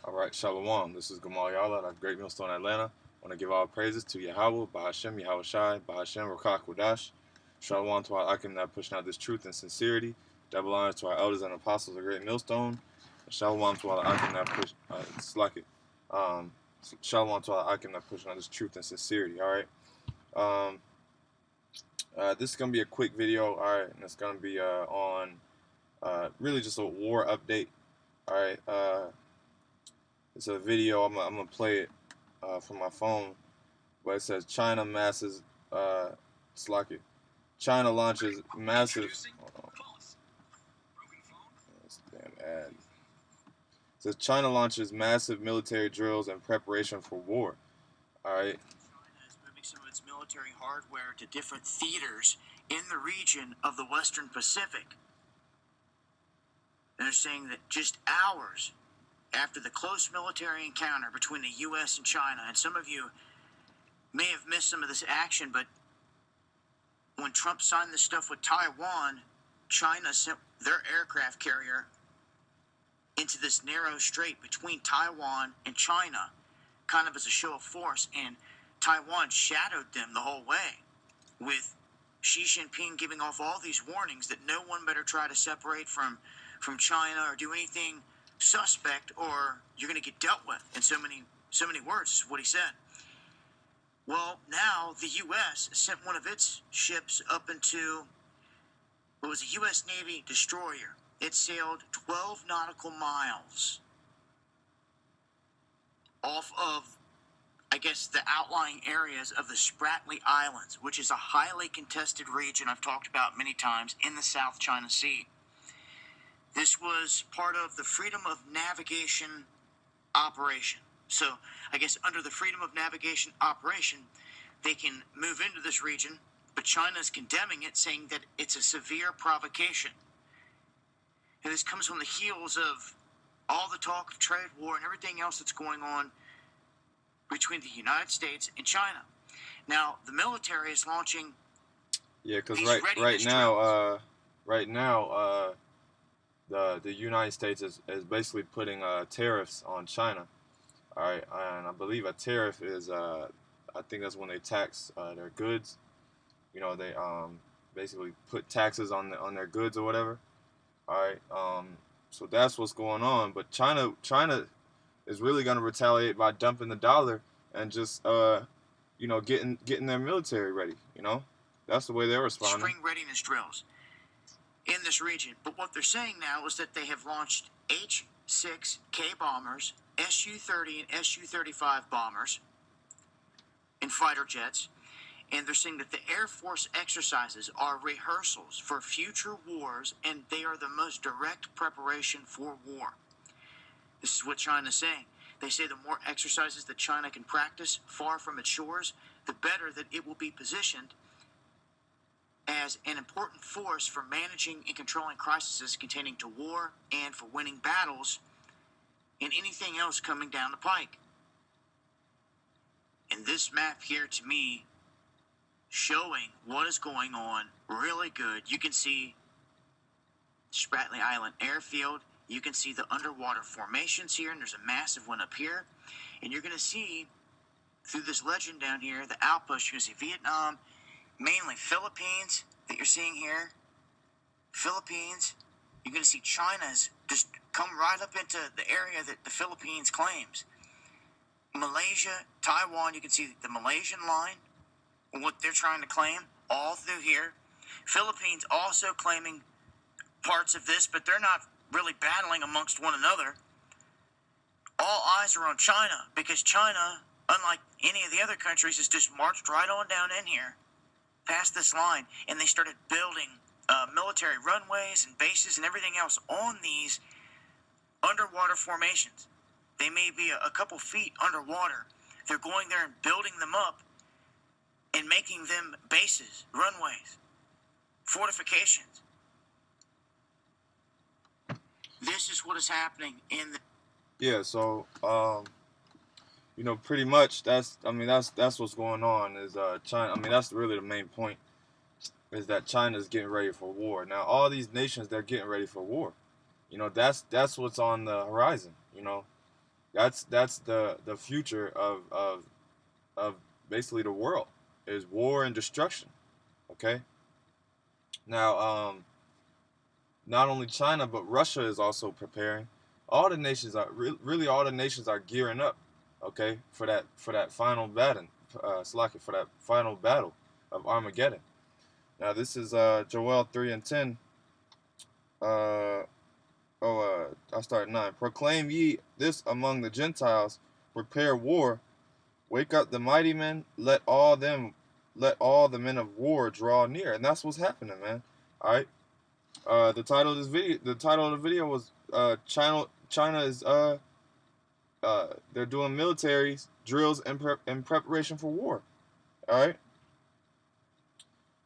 All right, Shalom. This is Gamal Yala out of Great Millstone, Atlanta. I want to give all praises to Yahweh, Bahashem, Yahweh Shai, Bahashem, Rakak Wadash. Shalom to our Akim that pushing out this truth and sincerity. Double honors to our elders and apostles of Great Millstone. Shalom to our Akim that push, slack it. Shalom to our Akim that pushing out this truth and sincerity. All right. This is gonna be a quick video. All right, and it's gonna be on really just a war update. All right. It's a video. I'm gonna play it from my phone, but it says China masses. Slack it. China launches massive. Hold on. This damn ad. It says China launches massive military drills in preparation for war. All right. China is moving some of its military hardware to different theaters in the region of the Western Pacific. They're saying that just hours after the close military encounter between the U.S. and China, and some of you may have missed some of this action, but when Trump signed this stuff with Taiwan, China sent their aircraft carrier into this narrow strait between Taiwan and China, kind of as a show of force, and Taiwan shadowed them the whole way, with Xi Jinping giving off all these warnings that no one better try to separate from China or do anything suspect, or you're going to get dealt with. In so many words is what he said. Well, now the U.S. sent one of its ships up into what was a U.S. Navy destroyer. It sailed 12 nautical miles off of, I guess, the outlying areas of the Spratly Islands, which is a highly contested region I've talked about many times in the South China Sea. This was part of the Freedom of Navigation operation. So, I guess under the Freedom of Navigation operation, they can move into this region, but China is condemning it, saying that it's a severe provocation. And this comes from the heels of all the talk of trade war and everything else that's going on between the United States and China. Now, the military is launching. Yeah, because right now, the United States is basically putting tariffs on China. All right, and I believe a tariff is I think that's when they tax their goods. You know, they basically put taxes on their goods or whatever. All right, so that's what's going on. But China is really gonna retaliate by dumping the dollar and just getting their military ready. You know, that's the way they're responding. Spring readiness drills in this region. But what they're saying now is that they have launched H-6K bombers, Su-30 and Su-35 bombers, and fighter jets. And they're saying that the Air Force exercises are rehearsals for future wars, and they are the most direct preparation for war. This is what China's saying. They say the more exercises that China can practice far from its shores, the better that it will be positioned as an important force for managing and controlling crises containing to war and for winning battles and anything else coming down the pike. And this map here, to me, showing what is going on, really good. You can see Spratly Island Airfield. You can see the underwater formations here, and there's a massive one up here. And you're going to see, through this legend down here, the outpost, you're going to see Vietnam, mainly Philippines that you're seeing here. Philippines. You're going to see China's just come right up into the area that the Philippines claims. Malaysia, Taiwan, you can see the Malaysian line, what they're trying to claim, all through here. Philippines also claiming parts of this, but they're not really battling amongst one another. All eyes are on China, because China, unlike any of the other countries, has just marched right on down in here, past this line, and they started building military runways and bases and everything else on these underwater formations. They may be a couple feet underwater. They're going there and building them up and making them bases, runways, fortifications. This is what is happening in the... Yeah, so pretty much that's what's going on is China. I mean, that's really the main point, is that China's getting ready for war. Now, all these nations, they're getting ready for war. That's what's on the horizon. That's the future of basically the world, is war and destruction. Okay. Now, not only China but Russia is also preparing. All the nations are really all the nations are gearing up. Okay, for that final battle, for that final battle of Armageddon. Now this is Joel 3:10. Uh, I'll start at 9. Proclaim ye this among the Gentiles, prepare war, wake up the mighty men, let all the men of war draw near. And that's what's happening, man. Alright. The title of the video was China is they're doing militaries drills in preparation for war. Alright? It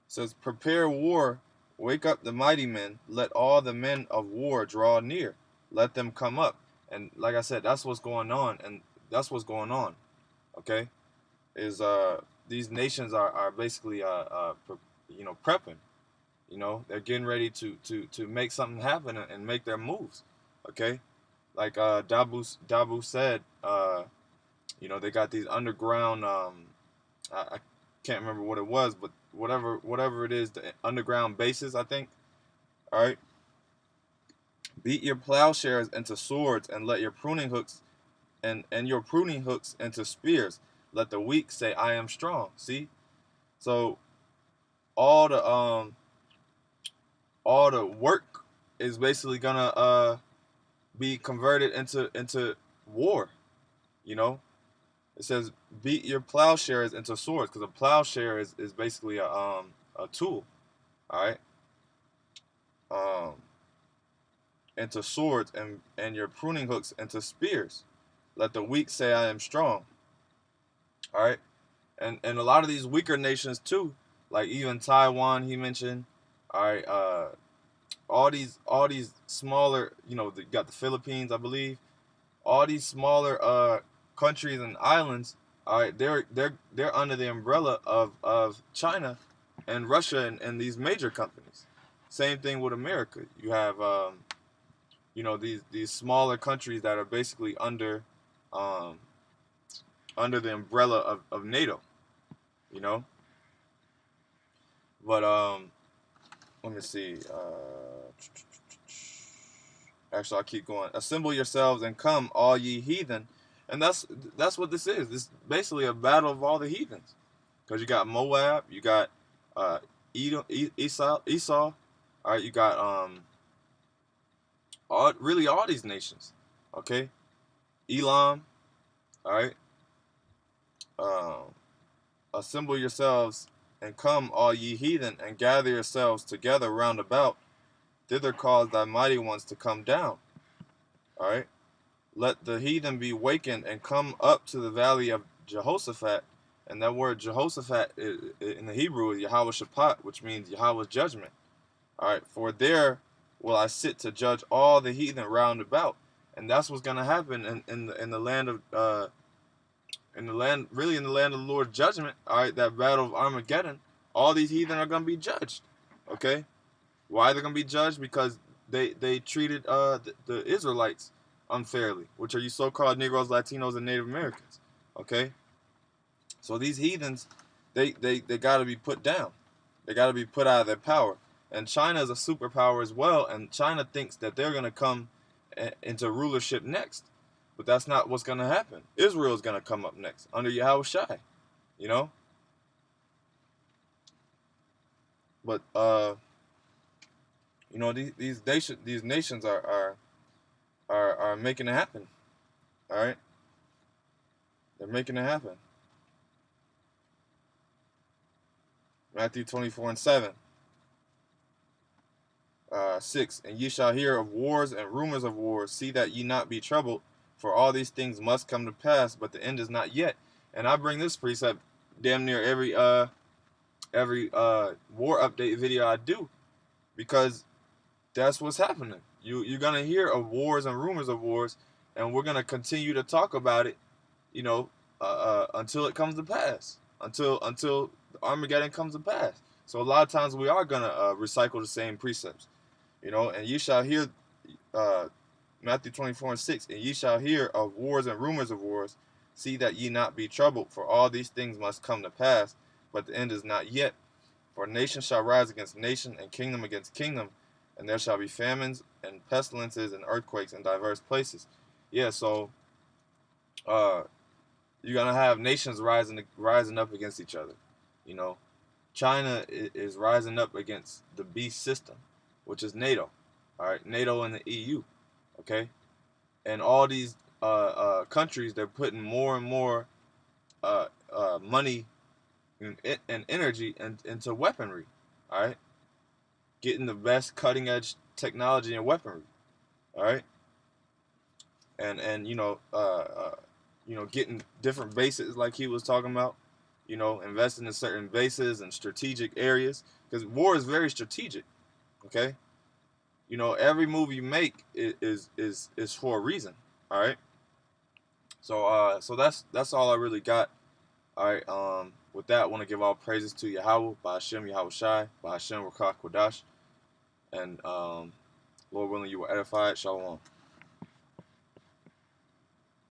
says prepare war, wake up the mighty men, let all the men of war draw near. Let them come up. And like I said, that's what's going on, and that's what's going on. Okay? Is these nations are basically prepping. You know, they're getting ready to make something happen and make their moves. Okay? Like Dabu said, they got these underground I can't remember what it was, but whatever it is, the underground bases, I think. All right. Beat your plowshares into swords and let your pruning hooks and your pruning hooks into spears. Let the weak say, I am strong. See? So all the work is basically gonna be converted into war. You know? It says beat your plowshares into swords, because a plowshare is basically a tool. Alright? Into swords and your pruning hooks into spears. Let the weak say I am strong. Alright? And a lot of these weaker nations too, like even Taiwan he mentioned, alright, all these smaller, you got the Philippines, I believe, all these smaller countries and islands, alright, they're under the umbrella of China and Russia and these major companies. Same thing with America. You have these smaller countries that are basically under the umbrella of NATO, But let me see. Actually, I'll keep going. Assemble yourselves and come, all ye heathen, and that's what this is. This is basically a battle of all the heathens, because you got Moab, you got Edom, Esau. All right, you got all these nations. Okay, Elam. All right. Assemble yourselves and come, all ye heathen, and gather yourselves together round about. Thither cause thy mighty ones to come down. All right. Let the heathen be wakened and come up to the valley of Jehoshaphat. And that word Jehoshaphat in the Hebrew is Yahweh Shaphat, which means Yahweh's judgment. All right. For there will I sit to judge all the heathen round about. And that's what's going to happen in the land of in the land of the Lord's judgment. All right, that battle of Armageddon. All these heathen are going to be judged. Okay, why they're going to be judged? Because they treated the Israelites unfairly, which are you so-called Negroes, Latinos, and Native Americans. Okay, so these heathens, they got to be put down. They got to be put out of their power. And China is a superpower as well, and China thinks that they're going to come into rulership next. But that's not what's going to happen. Israel is going to come up next under Yahweh Shai, But these nations are making it happen. All right, they're making it happen. Matthew 24:7. 6. And ye shall hear of wars and rumors of wars. See that ye not be troubled, for all these things must come to pass, but the end is not yet. And I bring this precept damn near every war update video I do, because that's what's happening. You're gonna hear of wars and rumors of wars, and we're gonna continue to talk about it, until it comes to pass, until Armageddon comes to pass. So a lot of times we are gonna recycle the same precepts, and you shall hear Matthew 24:6. And ye shall hear of wars and rumors of wars. See that ye not be troubled, for all these things must come to pass, but the end is not yet. For nation shall rise against nation, and kingdom against kingdom, and there shall be famines and pestilences and earthquakes in diverse places. Yeah, so uh, you're gonna have nations rising up against each other. You know, China is rising up against the beast system, which is NATO. All right, NATO and the EU. Okay, and all these countries, they're putting more and more money and energy into weaponry. All right, getting the best cutting edge technology and weaponry. All right, and getting different bases like he was talking about. Investing in certain bases and strategic areas, because war is very strategic. Okay, every move you make is for a reason. All right. So that's all I really got. All right. With that, I want to give all praises to Yahweh, Ba'ashem Yahweh Shai, Ba'ashem Rakah Kodash, and Lord willing, you will edify it. Shalom.